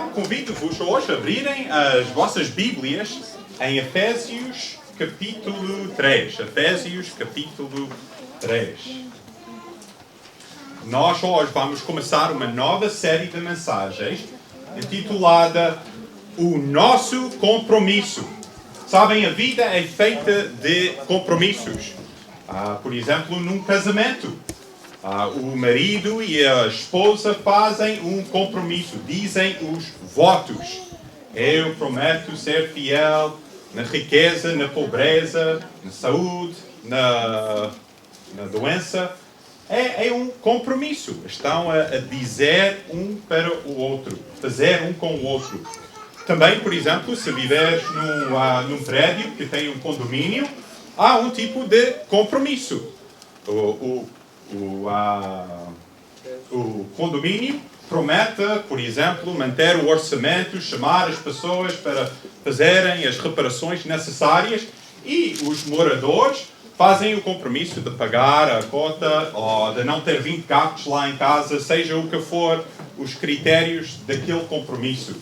Então, convido-vos hoje a abrirem as vossas Bíblias em Efésios capítulo 3. Efésios capítulo 3. Nós hoje vamos começar uma nova série de mensagens intitulada O Nosso Compromisso. Sabem, a vida é feita de compromissos. Por exemplo, num casamento. O marido e a esposa fazem um compromisso, dizem os votos. Eu prometo ser fiel na riqueza, na pobreza, na saúde, na doença. É um compromisso. Estão a dizer um para o outro, fazer um com o outro. Também, por exemplo, se viveres num prédio que tem um condomínio, há um tipo de compromisso. O condomínio promete, por exemplo, manter o orçamento, chamar as pessoas para fazerem as reparações necessárias e os moradores fazem o compromisso de pagar a cota ou de não ter 20 gatos lá em casa, seja o que for os critérios daquele compromisso.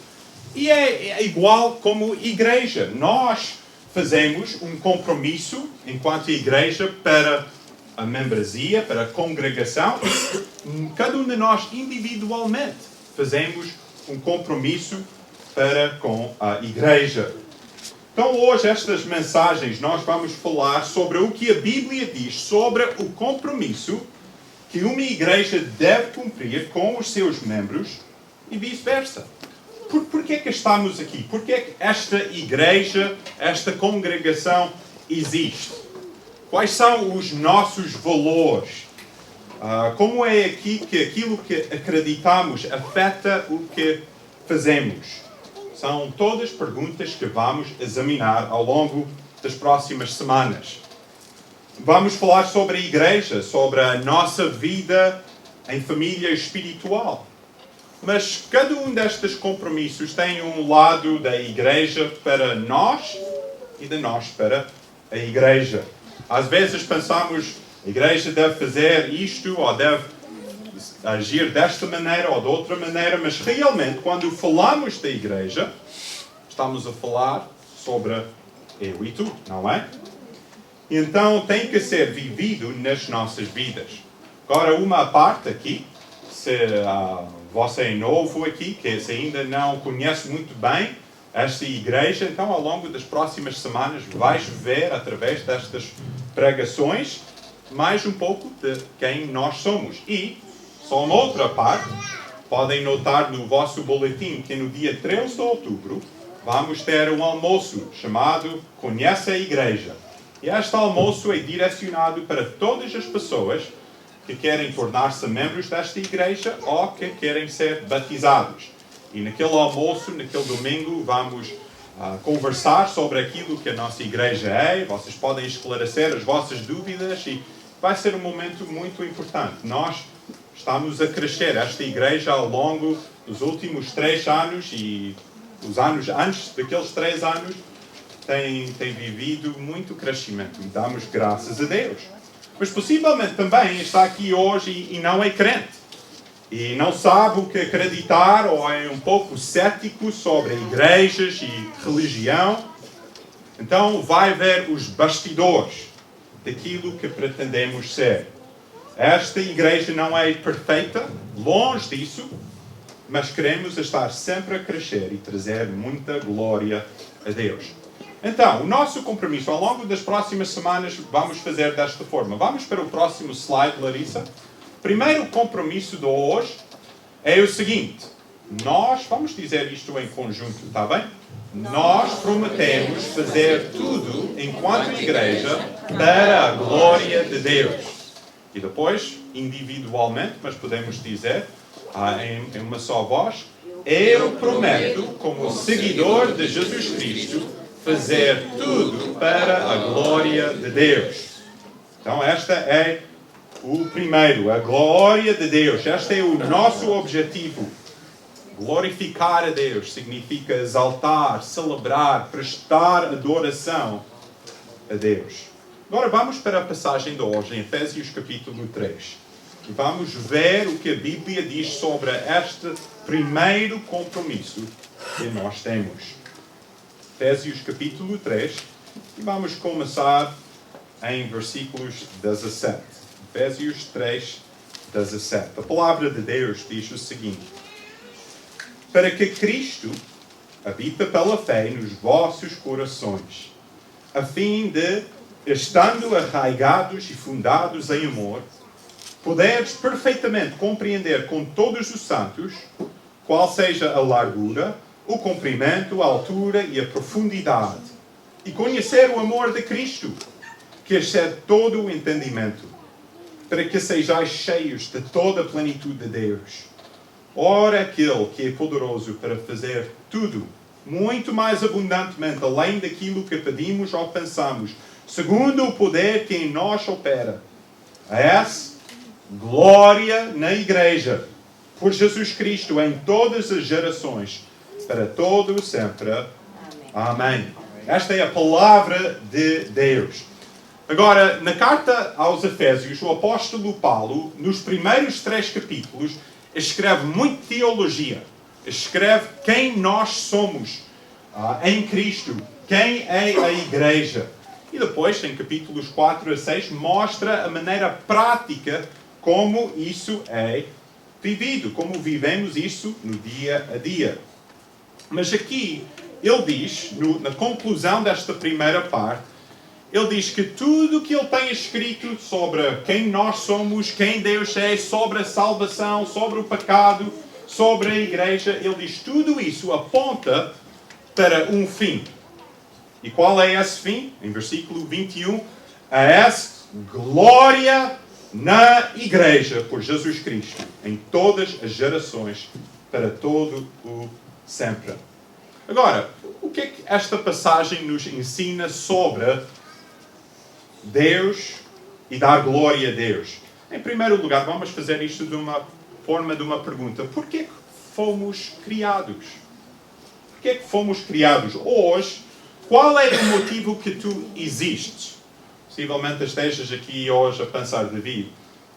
E é igual como igreja. Nós fazemos um compromisso enquanto igreja para a membresia, para a congregação. Cada um de nós individualmente fazemos um compromisso para com a igreja. Então hoje estas mensagens nós vamos falar sobre o que a Bíblia diz sobre o compromisso que uma igreja deve cumprir com os seus membros e vice-versa. Por que é que estamos aqui? Por que é que esta igreja, esta congregação existe? Quais são os nossos valores? Como é aqui que aquilo que acreditamos afeta o que fazemos? São todas perguntas que vamos examinar ao longo das próximas semanas. Vamos falar sobre a igreja, sobre a nossa vida em família espiritual. Mas cada um destes compromissos tem um lado da igreja para nós e de nós para a igreja. Às vezes pensamos, a igreja deve fazer isto ou deve agir desta maneira ou de outra maneira, mas realmente quando falamos da igreja, estamos a falar sobre eu e tu, não é? Então tem que ser vivido nas nossas vidas. Agora uma parte aqui, se você é novo aqui, que se ainda não conhece muito bem esta igreja, então ao longo das próximas semanas vais ver através destas pregações mais um pouco de quem nós somos. E, só uma outra parte, podem notar no vosso boletim que no dia 13 de outubro vamos ter um almoço chamado Conhece a Igreja. E este almoço é direcionado para todas as pessoas que querem tornar-se membros desta igreja ou que querem ser batizados. E naquele almoço, naquele domingo, vamos conversar sobre aquilo que a nossa igreja é. Vocês podem esclarecer as vossas dúvidas e vai ser um momento muito importante. Nós estamos a crescer esta igreja ao longo dos últimos 3 anos e os anos antes daqueles 3 anos tem vivido muito crescimento e damos graças a Deus. Mas possivelmente também está aqui hoje e não é crente. E não sabe o que acreditar ou é um pouco cético sobre igrejas e religião. Então vai ver os bastidores daquilo que pretendemos ser. Esta igreja não é perfeita, longe disso, mas queremos estar sempre a crescer e trazer muita glória a Deus. Então, o nosso compromisso ao longo das próximas semanas vamos fazer desta forma. Vamos para o próximo slide, Larissa. Primeiro compromisso de hoje é o seguinte. Nós, vamos dizer isto em conjunto, está bem? Nós prometemos fazer tudo enquanto igreja para a glória de Deus. E depois, individualmente, mas podemos dizer em uma só voz, eu prometo, como seguidor de Jesus Cristo, fazer tudo para a glória de Deus. Então esta é o primeiro, a glória de Deus. Este é o nosso objetivo. Glorificar a Deus significa exaltar, celebrar, prestar adoração a Deus. Agora vamos para a passagem de hoje, em Efésios capítulo 3. E vamos ver o que a Bíblia diz sobre este primeiro compromisso que nós temos. Efésios capítulo 3, e vamos começar em versículos 17. Efésios 3, 17. A palavra de Deus diz o seguinte: para que Cristo habita pela fé nos vossos corações, a fim de, estando arraigados e fundados em amor, poderes perfeitamente compreender com todos os santos qual seja a largura, o comprimento, a altura e a profundidade, e conhecer o amor de Cristo, que excede todo o entendimento, para que sejais cheios de toda a plenitude de Deus. Ora, aquele que é poderoso para fazer tudo, muito mais abundantemente, além daquilo que pedimos ou pensamos, segundo o poder que em nós opera. A essa glória na Igreja, por Jesus Cristo, em todas as gerações, para todo o sempre. Amém. Esta é a palavra de Deus. Agora, na carta aos Efésios, o apóstolo Paulo, nos primeiros 3 capítulos, escreve muito teologia. Escreve quem nós somos em Cristo, quem é a Igreja. E depois, em capítulos 4 a 6, mostra a maneira prática como isso é vivido, como vivemos isso no dia a dia. Mas aqui, ele diz, na conclusão desta primeira parte, ele diz que tudo o que ele tem escrito sobre quem nós somos, quem Deus é, sobre a salvação, sobre o pecado, sobre a Igreja, ele diz tudo isso aponta para um fim. E qual é esse fim? Em versículo 21, a essa glória na Igreja por Jesus Cristo, em todas as gerações, para todo o sempre. Agora, o que é que esta passagem nos ensina sobre Deus e dar glória a Deus? Em primeiro lugar, vamos fazer isto de uma forma de uma pergunta. Porquê que fomos criados? Porquê que fomos criados? Hoje, qual é o motivo que tu existes? Possivelmente estejas aqui hoje a pensar, David,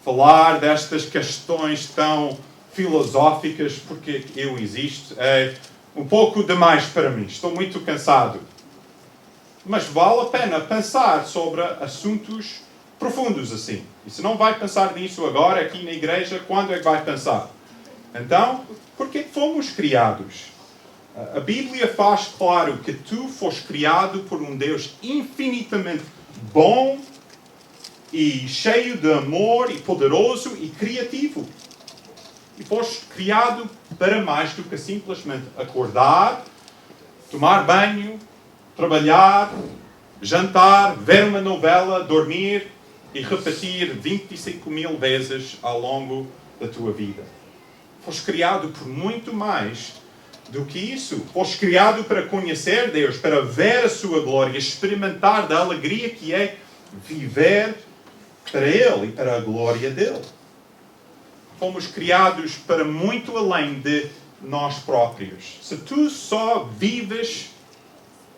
falar destas questões tão filosóficas, porque eu existo, é um pouco demais para mim. Estou muito cansado. Mas vale a pena pensar sobre assuntos profundos assim. E se não vai pensar nisso agora, aqui na igreja, quando é que vai pensar? Então, porquê fomos criados? A Bíblia faz claro que tu foste criado por um Deus infinitamente bom e cheio de amor e poderoso e criativo. E foste criado para mais do que simplesmente acordar, tomar banho, trabalhar, jantar, ver uma novela, dormir e repetir 25.000 vezes ao longo da tua vida. Foste criado por muito mais do que isso. Foste criado para conhecer Deus, para ver a sua glória, experimentar da alegria que é viver para Ele e para a glória dEle. Fomos criados para muito além de nós próprios. Se tu só vives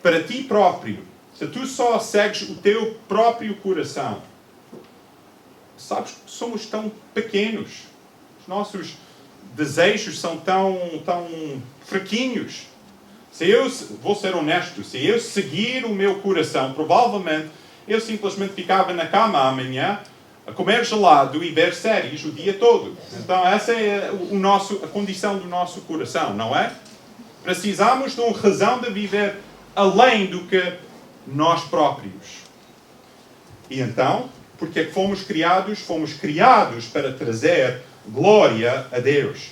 para ti próprio, se tu só segues o teu próprio coração, sabes que somos tão pequenos. Os nossos desejos são tão fraquinhos. Vou ser honesto, se eu seguir o meu coração, provavelmente eu simplesmente ficava na cama amanhã a comer gelado e ver séries o dia todo. Então essa é a condição do nosso coração, não é? Precisamos de uma razão de viver além do que nós próprios. E então, porque é que fomos criados? Fomos criados para trazer glória a Deus.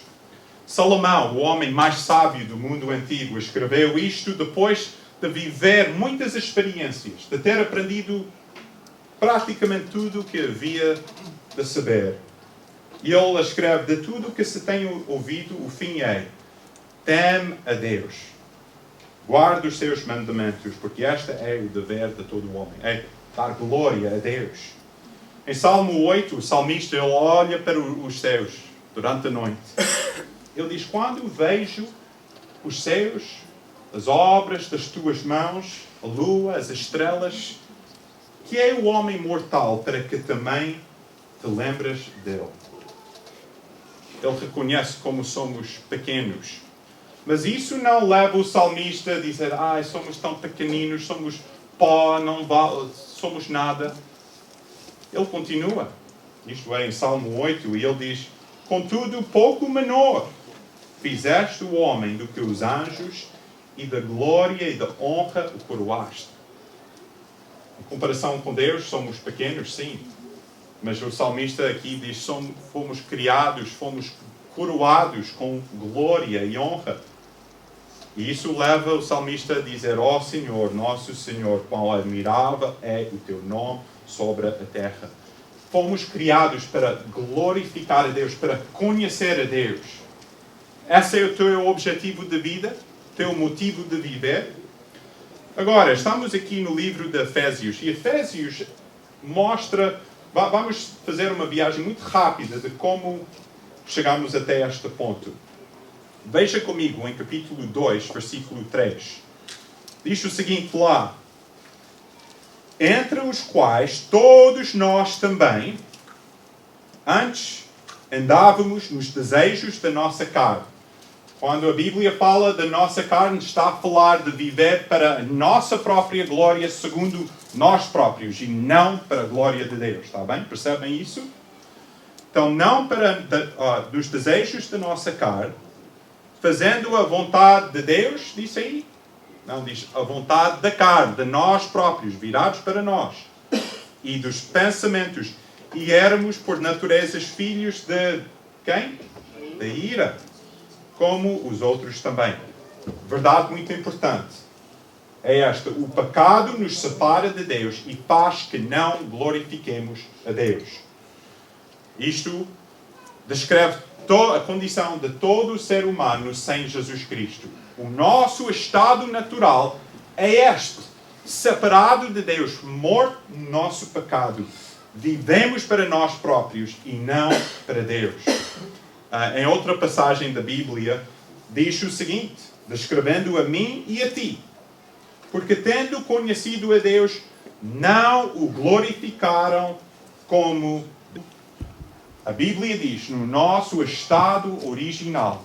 Salomão, o homem mais sábio do mundo antigo, escreveu isto depois de viver muitas experiências, de ter aprendido praticamente tudo o que havia de saber. E ele escreve, de tudo o que se tem ouvido, o fim é: teme a Deus, guarda os seus mandamentos, porque este é o dever de todo o homem, é dar glória a Deus. Em Salmo 8, o salmista ele olha para os céus durante a noite. Ele diz, quando vejo os céus, as obras das tuas mãos, a lua, as estrelas, que é o homem mortal para que também te lembras dele? Ele reconhece como somos pequenos. Mas isso não leva o salmista a dizer, somos tão pequeninos, somos pó, não vale, somos nada. Ele continua. Isto é em Salmo 8, e ele diz, contudo, pouco menor fizeste o homem do que os anjos, e da glória e da honra o coroaste. Em comparação com Deus, somos pequenos, sim. Mas o salmista aqui diz, fomos criados, fomos coroados com glória e honra. E isso leva o salmista a dizer, ó Senhor, nosso Senhor, quão admirável é o teu nome sobre a terra. Fomos criados para glorificar a Deus, para conhecer a Deus. Esse é o teu objetivo de vida, teu motivo de viver. Agora, estamos aqui no livro de Efésios, e Efésios mostra, vamos fazer uma viagem muito rápida de como chegamos até este ponto. Veja comigo em capítulo 2, versículo 3. Diz o seguinte lá, entre os quais todos nós também, antes andávamos nos desejos da nossa carne. Quando a Bíblia fala da nossa carne, está a falar de viver para a nossa própria glória, segundo nós próprios, e não para a glória de Deus. Está bem? Percebem isso? Então, não para dos desejos da nossa carne, fazendo a vontade de Deus, diz aí. Não, diz a vontade da carne, de nós próprios, virados para nós. E dos pensamentos. E éramos, por naturezas, filhos de quem? Da ira. Como os outros também. Verdade muito importante. É esta. O pecado nos separa de Deus e faz que não glorifiquemos a Deus. Isto descreve a condição de todo o ser humano sem Jesus Cristo. O nosso estado natural é este. Separado de Deus, morto no nosso pecado. Vivemos para nós próprios e não para Deus. Em outra passagem da Bíblia, diz o seguinte, descrevendo a mim e a ti. Porque tendo conhecido a Deus, não o glorificaram como a Bíblia diz, no nosso estado original.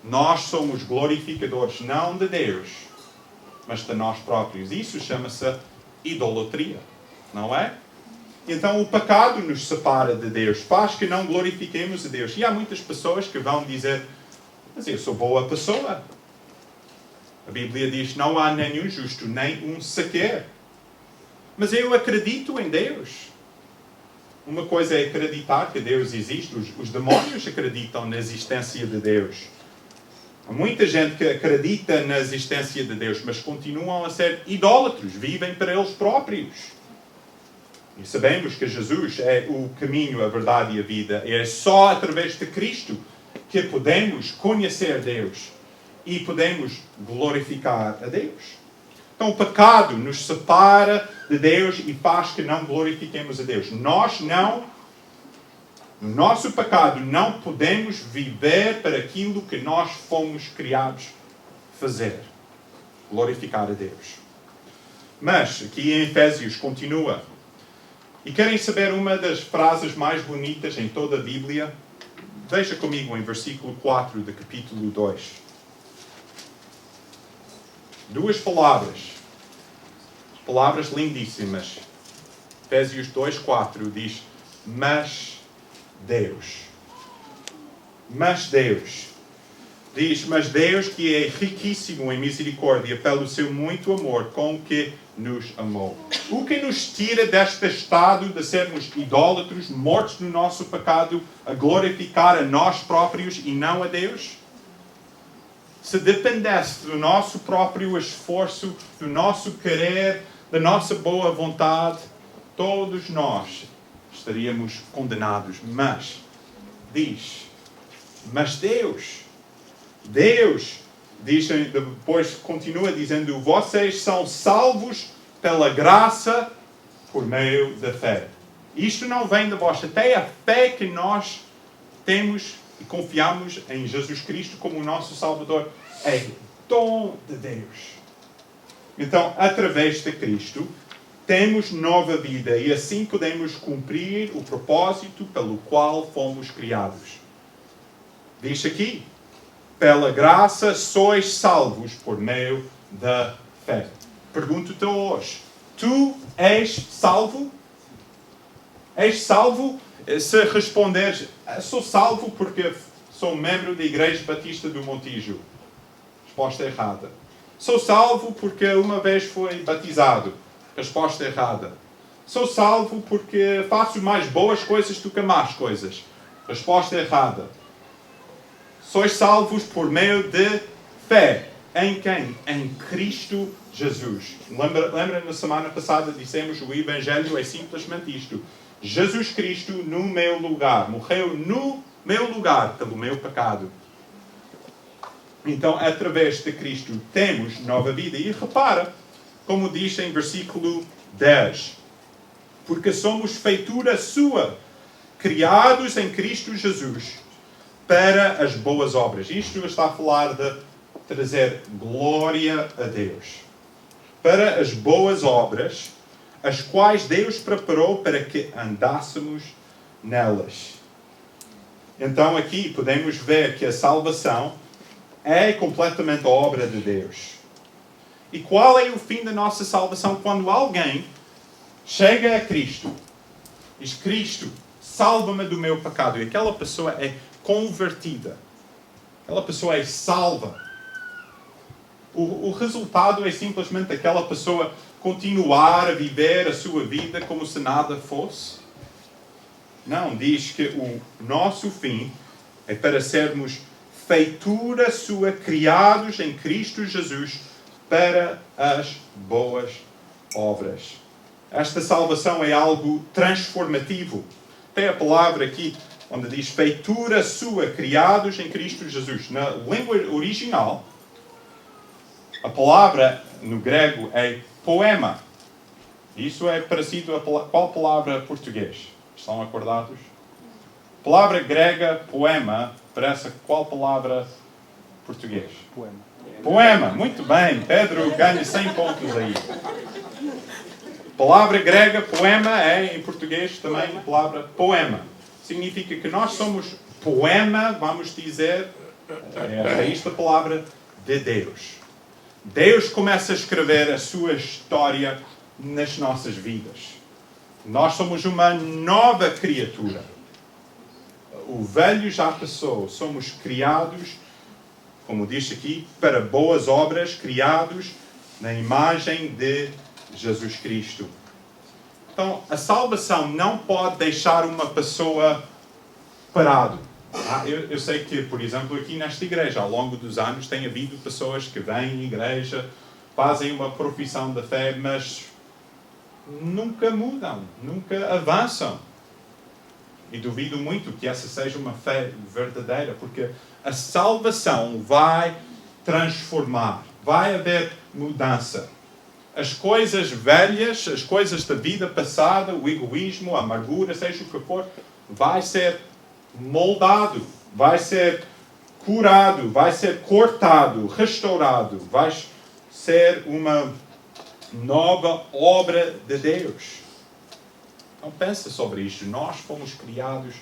Nós somos glorificadores não de Deus, mas de nós próprios. Isso chama-se idolatria, não é? Então o pecado nos separa de Deus, faz que não glorifiquemos a Deus. E há muitas pessoas que vão dizer, mas eu sou boa pessoa. A Bíblia diz, não há nenhum justo, nem um sequer. Mas eu acredito em Deus. Uma coisa é acreditar que Deus existe. Os demónios acreditam na existência de Deus. Há muita gente que acredita na existência de Deus, mas continuam a ser idólatros, vivem para eles próprios. E sabemos que Jesus é o caminho, a verdade e a vida. E é só através de Cristo que podemos conhecer Deus e podemos glorificar a Deus. Então o pecado nos separa de Deus e faz que não glorifiquemos a Deus. Nós não, no nosso pecado, não podemos viver para aquilo que nós fomos criados fazer. Glorificar a Deus. Mas, aqui em Efésios continua. E querem saber uma das frases mais bonitas em toda a Bíblia? Veja comigo em versículo 4 do capítulo 2. Duas palavras lindíssimas. Efésios 2:4 diz, mas Deus. Mas Deus. Diz, mas Deus que é riquíssimo em misericórdia pelo seu muito amor com que nos amou. O que nos tira deste estado de sermos idólatros, mortos no nosso pecado, a glorificar a nós próprios e não a Deus? Se dependesse do nosso próprio esforço, do nosso querer, da nossa boa vontade, todos nós estaríamos condenados. Mas, diz, mas Deus, diz, depois continua dizendo, vocês são salvos pela graça por meio da fé. Isto não vem de vós, até a fé que nós temos e confiamos em Jesus Cristo como o nosso Salvador é dom de Deus. Então, através de Cristo, temos nova vida e assim podemos cumprir o propósito pelo qual fomos criados. Diz aqui, pela graça sois salvos por meio da fé. Pergunto-te hoje, tu és salvo? És salvo? Se responderes, sou salvo porque sou membro da Igreja Batista do Montijo. Resposta errada. Sou salvo porque uma vez fui batizado. Resposta errada. Sou salvo porque faço mais boas coisas do que más coisas. Resposta errada. Sois salvos por meio de fé. Em quem? Em Cristo Jesus. Lembra na semana passada dissemos o Evangelho é simplesmente isto. Jesus Cristo no meu lugar. Morreu no meu lugar pelo meu pecado. Então, através de Cristo temos nova vida. E repara, como diz em versículo 10. Porque somos feitura sua, criados em Cristo Jesus, para as boas obras. Isto está a falar de trazer glória a Deus. Para as boas obras, as quais Deus preparou para que andássemos nelas. Então aqui podemos ver que a salvação é completamente a obra de Deus. E qual é o fim da nossa salvação? Quando alguém chega a Cristo, diz, Cristo, salva-me do meu pecado. E aquela pessoa é convertida. Aquela pessoa é salva. O resultado é simplesmente aquela pessoa continuar a viver a sua vida como se nada fosse. Não, diz que o nosso fim é para sermos feitura sua, criados em Cristo Jesus para as boas obras. Esta salvação é algo transformativo. Tem a palavra aqui onde diz feitura sua, criados em Cristo Jesus. Na língua original, a palavra no grego é poema. Isso é parecido a qual palavra português? Estão acordados? A palavra grega, poema, parece qual palavra português? Poema. Poema, muito bem. Pedro ganha 100 pontos aí. A palavra grega, poema, é em português também a palavra poema. Significa que nós somos poema, vamos dizer, é a raiz da palavra de Deus. Deus começa a escrever a sua história nas nossas vidas. Nós somos uma nova criatura. O velho já passou. Somos criados, como diz aqui, para boas obras, criados na imagem de Jesus Cristo. Então, a salvação não pode deixar uma pessoa parado. Eu sei que, por exemplo, aqui nesta igreja, ao longo dos anos, tem havido pessoas que vêm à igreja, fazem uma profissão da fé, mas nunca mudam, nunca avançam. E duvido muito que essa seja uma fé verdadeira, porque a salvação vai transformar, vai haver mudança. As coisas velhas, as coisas da vida passada, o egoísmo, a amargura, seja o que for, vai ser moldado, vai ser curado, vai ser cortado, restaurado, vai ser uma nova obra de Deus. Então pensa sobre isto. Nós fomos criados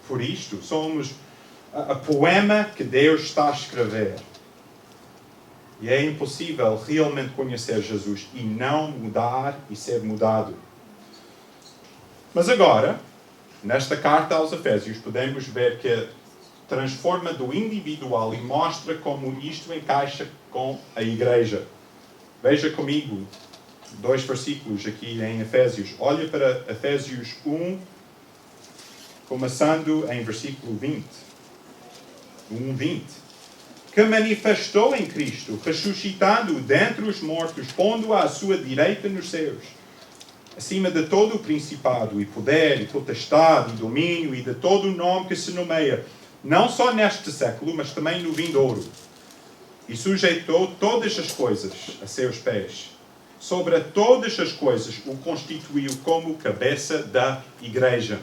por isto. Somos a poema que Deus está a escrever. E é impossível realmente conhecer Jesus e não mudar e ser mudado. Mas agora, nesta carta aos Efésios, podemos ver que transforma do individual e mostra como isto encaixa com a igreja. Veja comigo 2 versículos aqui em Efésios. Olha para Efésios 1, começando em versículo 20. 1:20. Que manifestou em Cristo, ressuscitando-o dentre os mortos, pondo-o à sua direita nos céus, acima de todo o principado, e poder, e potestade, e domínio, e de todo o nome que se nomeia, não só neste século, mas também no vindouro. E sujeitou todas as coisas a seus pés. Sobre todas as coisas o constituiu como cabeça da igreja.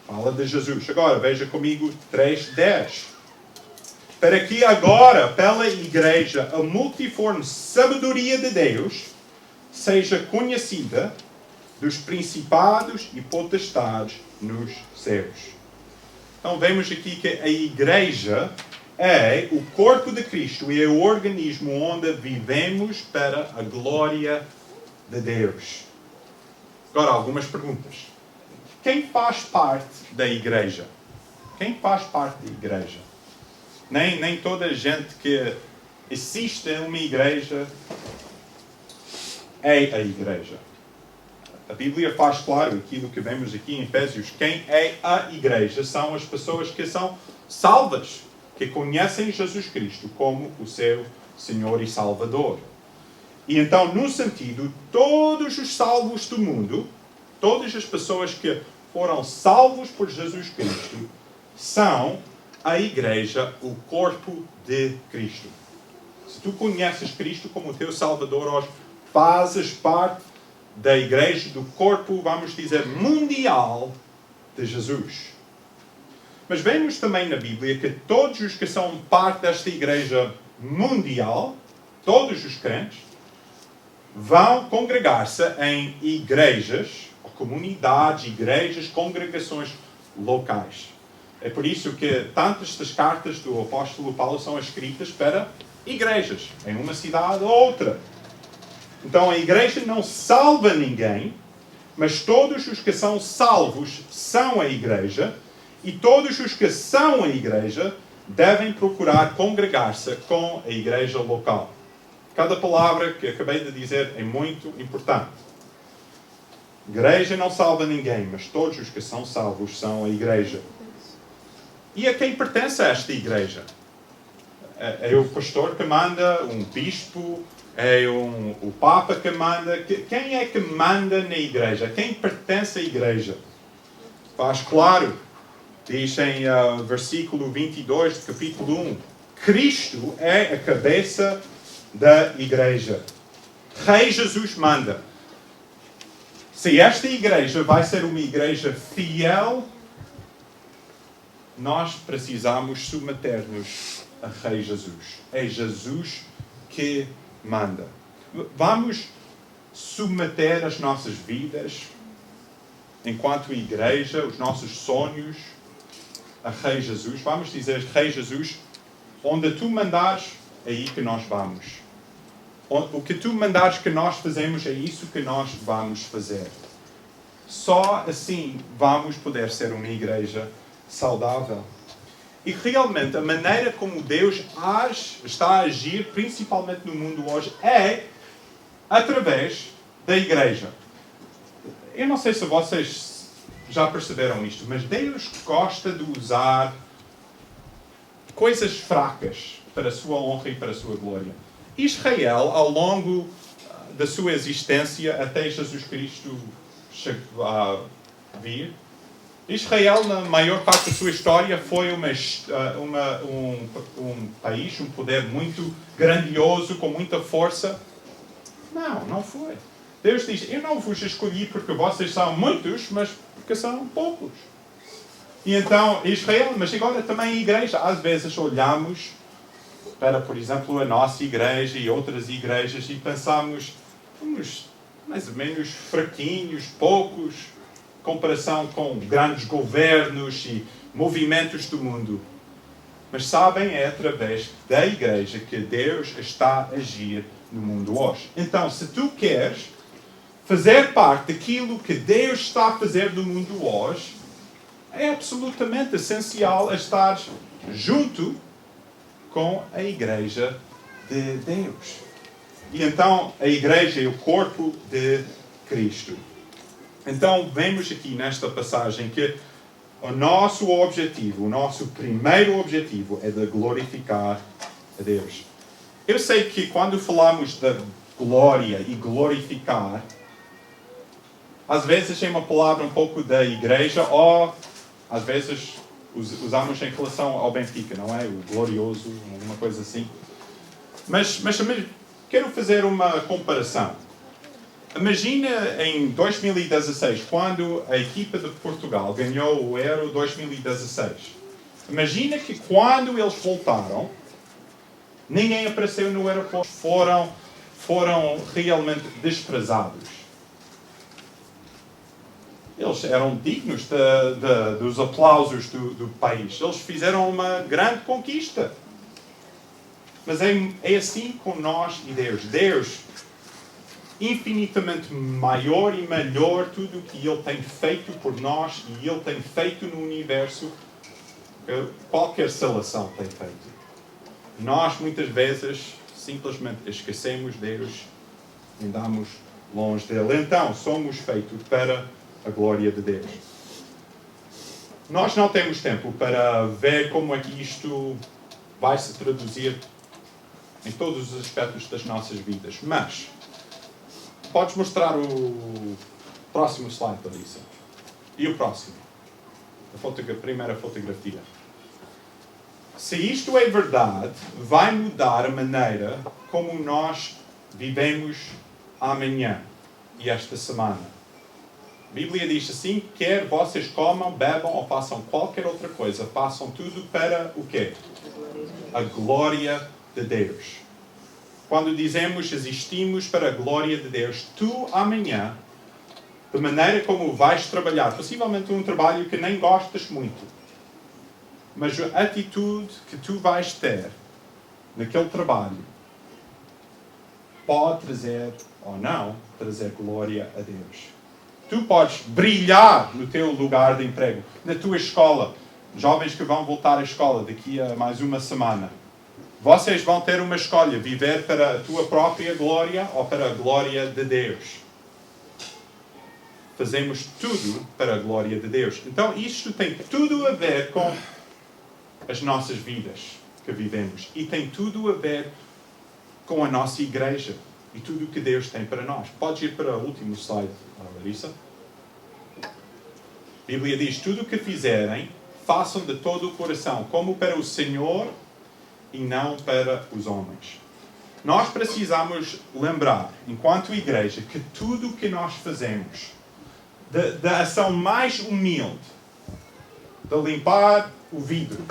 Fala de Jesus. Agora, veja comigo 3:10. Para que agora, pela igreja, a multiforme sabedoria de Deus seja conhecida dos principados e potestades nos céus. Então vemos aqui que a igreja é o corpo de Cristo e é o organismo onde vivemos para a glória de Deus. Agora, algumas perguntas. Quem faz parte da igreja? Quem faz parte da igreja? Nem toda a gente que assiste a uma igreja é a igreja. A Bíblia faz claro aquilo que vemos aqui em Efésios. Quem é a igreja são as pessoas que são salvas, que conhecem Jesus Cristo como o seu Senhor e Salvador. E então, no sentido, todos os salvos do mundo, todas as pessoas que foram salvos por Jesus Cristo, são a igreja, o corpo de Cristo. Se tu conheces Cristo como o teu Salvador, hoje fazes parte da igreja, do corpo, vamos dizer, mundial de Jesus. Mas vemos também na Bíblia que todos os que são parte desta igreja mundial, todos os crentes, vão congregar-se em igrejas, comunidades, igrejas, congregações locais. É por isso que tantas das cartas do apóstolo Paulo são escritas para igrejas, em uma cidade ou outra. Então a igreja não salva ninguém, mas todos os que são salvos são a igreja, e todos os que são a igreja devem procurar congregar-se com a igreja local. Cada palavra que acabei de dizer é muito importante. Igreja não salva ninguém, mas todos os que são salvos são a igreja. E a quem pertence a esta igreja? É o pastor que manda, um bispo, o papa que manda. Quem é que manda na igreja? Quem pertence à igreja? Faz claro, diz em versículo 22 do capítulo 1, Cristo é a cabeça da igreja. Rei Jesus manda. Se esta igreja vai ser uma igreja fiel, nós precisamos submeter-nos a Rei Jesus. É Jesus que manda. Vamos submeter as nossas vidas, enquanto igreja, os nossos sonhos, a Rei Jesus. Vamos dizer, Rei Jesus, onde tu mandares, é aí que nós vamos. O que tu mandares que nós fazemos, é isso que nós vamos fazer. Só assim vamos poder ser uma igreja saudável. E realmente a maneira como Deus está a agir, principalmente no mundo hoje, é através da igreja. Eu não sei se vocês já perceberam isto, mas Deus gosta de usar coisas fracas para a sua honra e para a sua glória. Israel, ao longo da sua existência, até Jesus Cristo vir, Israel, na maior parte da sua história, foi um país, um poder muito grandioso, com muita força. Não foi. Deus diz, eu não vos escolhi porque vocês são muitos, mas porque são poucos. E então, Israel, mas agora também a igreja, às vezes olhamos para, por exemplo, a nossa igreja e outras igrejas e pensamos, somos mais ou menos fraquinhos, poucos, em comparação com grandes governos e movimentos do mundo. Mas sabem, é através da igreja que Deus está a agir no mundo hoje. Então, se tu queres fazer parte daquilo que Deus está a fazer no mundo hoje, é absolutamente essencial estar junto com a igreja de Deus. E então a igreja é o corpo de Cristo. Então vemos aqui nesta passagem que o nosso objetivo, o nosso primeiro objetivo é de glorificar a Deus. Eu sei que quando falamos da glória e glorificar, às vezes é uma palavra um pouco da igreja, ou às vezes usamos em relação ao Benfica, não é? O glorioso, uma coisa assim. Mas quero fazer uma comparação. Imagina em 2016, quando a equipa de Portugal ganhou o Euro 2016. Imagina que quando eles voltaram, ninguém apareceu no aeroporto. Foram realmente desprezados. Eles eram dignos dos aplausos do país. Eles fizeram uma grande conquista. Mas é assim com nós e Deus. Deus, infinitamente maior e melhor tudo o que Ele tem feito por nós e Ele tem feito no universo, que qualquer salvação tem feito. Nós, muitas vezes, simplesmente esquecemos Deus e andamos longe dele. Então, somos feitos para a glória de Deus. Nós não temos tempo para ver como é que isto vai se traduzir em todos os aspectos das nossas vidas. Mas, podes mostrar o próximo slide, Larissa? E o próximo? A primeira fotografia. Se isto é verdade, vai mudar a maneira como nós vivemos amanhã e esta semana. A Bíblia diz assim, quer vocês comam, bebam ou façam qualquer outra coisa, façam tudo para o quê? A glória de Deus. Quando dizemos existimos para a glória de Deus, tu amanhã, de maneira como vais trabalhar, possivelmente um trabalho que nem gostas muito, mas a atitude que tu vais ter naquele trabalho pode trazer, ou não, trazer glória a Deus. Tu podes brilhar no teu lugar de emprego, na tua escola. Jovens que vão voltar à escola daqui a mais uma semana. Vocês vão ter uma escolha, viver para a tua própria glória ou para a glória de Deus. Fazemos tudo para a glória de Deus. Então isto tem tudo a ver com as nossas vidas que vivemos. E tem tudo a ver com a nossa igreja. E tudo o que Deus tem para nós. Podes ir para o último slide, Larissa. A Bíblia diz, tudo o que fizerem, façam de todo o coração, como para o Senhor e não para os homens. Nós precisamos lembrar, enquanto igreja, que tudo o que nós fazemos, da ação mais humilde, de limpar o vidro,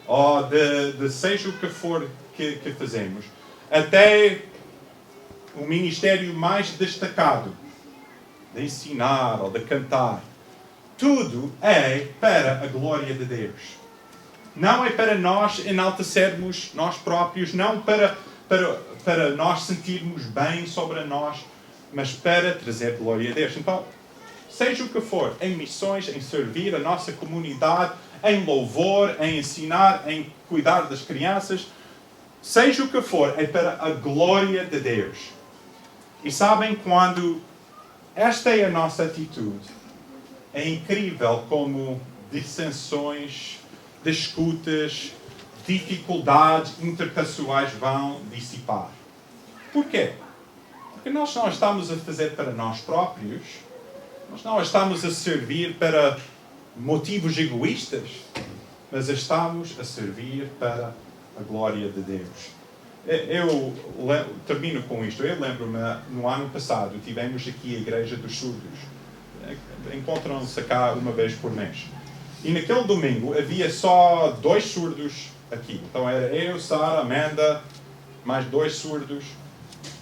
ou de seja o que for que fazemos, até o ministério mais destacado, de ensinar ou de cantar, tudo é para a glória de Deus. Não é para nós enaltecermos nós próprios, não para nós sentirmos bem sobre nós, mas para trazer glória a Deus. Então, seja o que for, em missões, em servir a nossa comunidade, em louvor, em ensinar, em cuidar das crianças, seja o que for, é para a glória de Deus. E sabem, quando esta é a nossa atitude, é incrível como dissensões, disputas, dificuldades interpessoais vão dissipar. Porquê? Porque nós não estamos a fazer para nós próprios, nós não estamos a servir para motivos egoístas, mas estamos a servir para a glória de Deus. Eu termino com isto. Eu lembro-me, no ano passado, tivemos aqui a Igreja dos Surdos. Encontram-se cá uma vez por mês. E naquele domingo havia só 2 surdos aqui. Então era eu, Sara, Amanda, mais 2 surdos.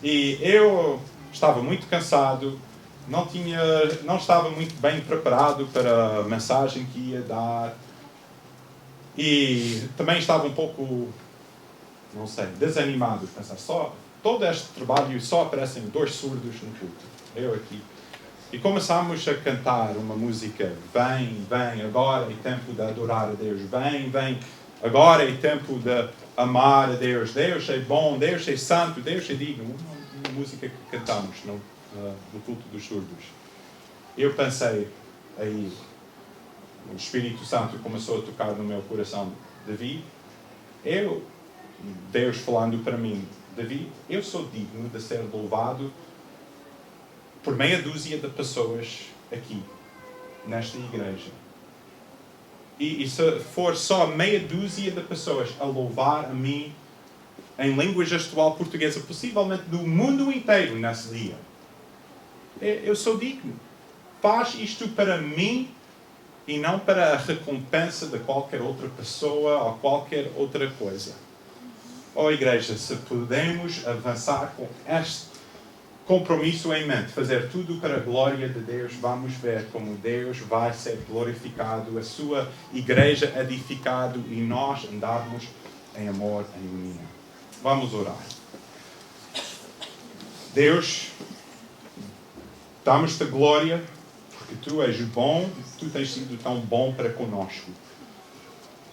E eu estava muito cansado, não estava muito bem preparado para a mensagem que ia dar. E também estava um pouco, não sei, desanimado. Pensar, todo este trabalho só aparecem 2 surdos no culto. Eu aqui. E começámos a cantar uma música. Vem, vem, agora é tempo de adorar a Deus. Vem, vem, agora é tempo de amar a Deus. Deus é bom, Deus é santo, Deus é digno. Uma música que cantamos no culto dos surdos. Eu pensei, aí, o Espírito Santo começou a tocar no meu coração. David, Deus falando para mim, David, eu sou digno de ser louvado por meia dúzia de pessoas aqui, nesta igreja. E se for só meia dúzia de pessoas a louvar a mim em língua gestual portuguesa, possivelmente do mundo inteiro nesse dia, eu sou digno. Faz isto para mim e não para a recompensa de qualquer outra pessoa ou qualquer outra coisa. Igreja, se podemos avançar com compromisso em mente, fazer tudo para a glória de Deus, vamos ver como Deus vai ser glorificado, a sua igreja edificada e nós andarmos em amor, em união. Vamos orar. Deus, damos-te glória, porque Tu és bom, Tu tens sido tão bom para conosco.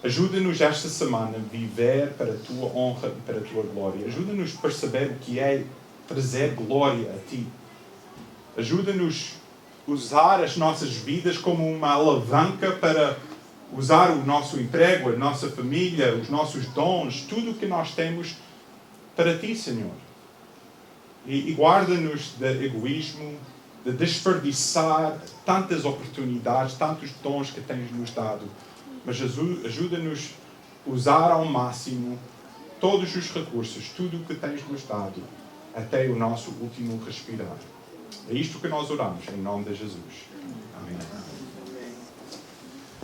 Ajuda-nos esta semana a viver para a Tua honra e para a Tua glória. Ajuda-nos a perceber o que é trazer glória a Ti. Ajuda-nos a usar as nossas vidas como uma alavanca para usar o nosso emprego, a nossa família, os nossos dons, tudo o que nós temos para Ti, Senhor. E guarda-nos de egoísmo, de desperdiçar tantas oportunidades, tantos dons que tens nos dado. Mas ajuda-nos a usar ao máximo todos os recursos, tudo o que tens nos dado, até o nosso último respirar. É isto que nós oramos, em nome de Jesus.